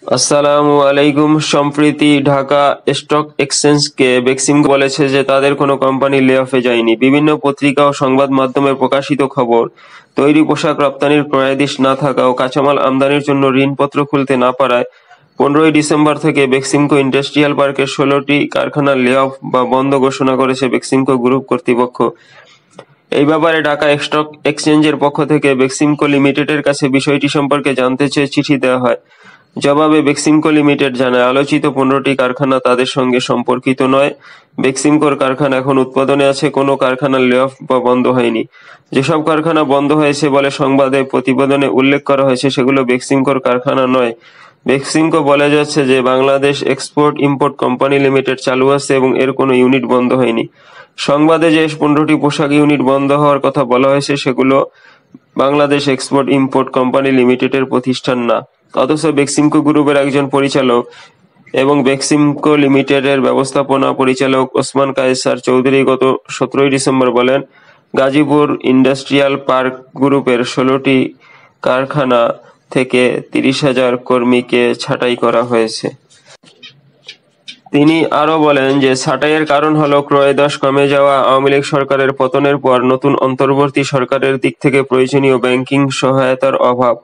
আসসালামু আলাইকুম। সম্প্রতি ঢাকা স্টক এক্সচেঞ্জকে বেক্সিমকো বলেছে যে তাদের কোনো কোম্পানি লে-অফে যায়নি। বিভিন্ন পত্রিকা ও সংবাদ মাধ্যমে প্রকাশিত খবর, তৈরি পোশাক রপ্তানির ক্রয়াদেশ না থাকা ও কাঁচামাল আমদানির জন্য ঋণপত্র খুলতে না পারায় 15ই ডিসেম্বর থেকে বেক্সিমকো ইন্ডাস্ট্রিয়াল পার্কের 16টি কারখানা লে-অফ বা বন্ধ ঘোষণা করেছে বেক্সিমকো গ্রুপ কর্তৃপক্ষ। এই ব্যাপারে ঢাকা স্টক এক্সচেঞ্জের পক্ষ থেকে বেক্সিমকো লিমিটেডের কাছে বিষয়টি সম্পর্কে জানতে চেয়ে চিঠি দেওয়া হয়। জবাবে বেক্সিমকো লিমিটেড জানায়, আলোচিত 15টি কারখানা তাদের সঙ্গে সম্পর্কিত নয়। বেক্সিমকোর কারখানা এখন উৎপাদনে আছে, কোনো কারখানা লে-অফ বা বন্ধ হয়নি। যেসব কারখানা বন্ধ হয়েছে বলে সংবাদে প্রতিবেদনে উল্লেখ করা হয়েছে সেগুলো বেক্সিমকোর কারখানা নয়। বেক্সিমকো বলে যাচ্ছে যে Bangladesh export import company limited চালু আছে এবং এর কোনো ইউনিট বন্ধ হয়নি। সংবাদে যে 15টি পোশাক ইউনিট বন্ধ হওয়ার কথা বলা হয়েছে সেগুলো বাংলাদেশ এক্সপোর্ট ইম্পোর্ট কোম্পানি লিমিটেডের প্রতিষ্ঠান না। অথচ বেক্সিমকো গ্রুপের একজন পরিচালক এবং বেক্সিমকো লিমিটেডের ব্যবস্থাপনা পরিচালক ওসমান কায়সার চৌধুরী গত 17ই ডিসেম্বর বলেন, গাজীপুর ইন্ডাস্ট্রিয়াল পার্ক গ্রুপের 16টি কারখানা থেকে 30,000 কর্মীকে ছাঁটাই করা হয়েছে। তিনি আরও বলেন যে ছাঁটাইয়ের কারণ হলো ক্রয়োদশ কমে যাওয়া, আওয়ামী লীগ সরকারের পতনের পর নতুন অন্তর্বর্তী সরকারের দিক থেকে প্রয়োজনীয় ব্যাংকিং সহায়তার অভাব।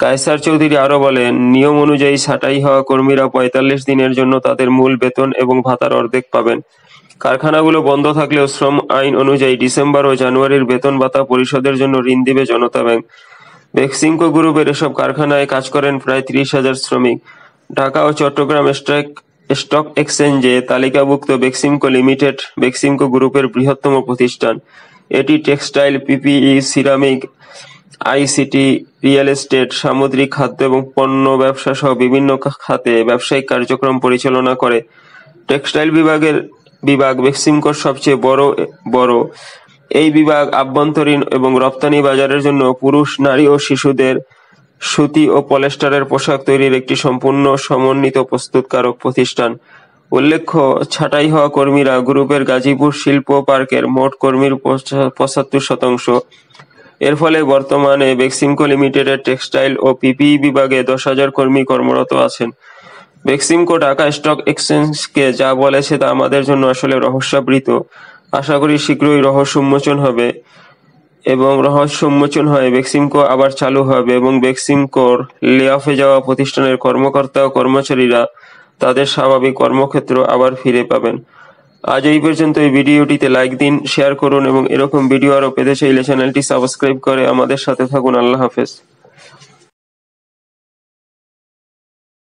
কায়সার চৌধুরী আরও বলেন, নিয়ম অনুযায়ী ছাঁটাই হওয়া কর্মীরা 45 দিনের জন্য তাদের মূল বেতন এবং ভাতার অর্ধেক পাবেন। কারখানাগুলো বন্ধ থাকলেও শ্রম আইন অনুযায়ী ডিসেম্বর ও জানুয়ারির বেতন ভাতা পরিশোধের জন্য ঋণ দিবে জনতা ব্যাংক। বেক্সিমকো গ্রুপের এসব কারখানায় কাজ করেন প্রায় 30,000 শ্রমিক। ঢাকা ও চট্টগ্রাম স্টক এক্সচেঞ্জে তালিকাভুক্ত বেক্সিমকো লিমিটেড বেক্সিমকো গ্রুপের বৃহত্তম প্রতিষ্ঠান। এটি textile, PPE, ceramic, ICT, real estate, সামুদ্রিক খাদ্য এবং পণ্য ব্যবসা সহ বিভিন্ন খাতে ব্যবসায়িক কার্যক্রম পরিচালনা করে। টেক্সটাইল বিভাগ বেক্সিমকোর সবচেয়ে বড়। এই বিভাগ আভ্যন্তরীণ এবং রপ্তানি বাজারের জন্য পুরুষ, নারী ও শিশুদের সুতি ও পলেস্টারের পোশাক তৈরির একটি সম্পূর্ণ সমন্বিত প্রস্তুতকারক প্রতিষ্ঠান। উল্লেখ্য, ছাঁটাই হওয়া কর্মীরা গ্রুপের গাজীপুর শিল্প পার্কের মোট কর্মীর 75%। এর ফলে বর্তমানে বেক্সিমকো লিমিটেডের টেক্সটাইল ও পিপিই বিভাগে 10,000 কর্মী কর্মরত আছেন। বেক্সিমকো ঢাকা স্টক এক্সচেঞ্জকে যা বলেছে তা আমাদের জন্য আসলে রহস্যাবৃত। আশা করি শীঘ্রই রহস্য উন্মোচন হবে এবং রহস্য উন্মোচন হয়ে বেক্সিমকো আবার চালু হবে এবং বেক্সিমকোর লে-অফে যাওয়া প্রতিষ্ঠানের কর্মকর্তা ও কর্মচারীরা তাদের স্বাভাবিক কর্মক্ষেত্র আবার ফিরে পাবেন। আজ এই পর্যন্ত। এই ভিডিওটিতে লাইক দিন, শেয়ার করুন এবং এরকম ভিডিও আরও পেতে চাইলে চ্যানেলটি সাবস্ক্রাইব করে আমাদের সাথে থাকুন। আল্লাহ হাফেজ।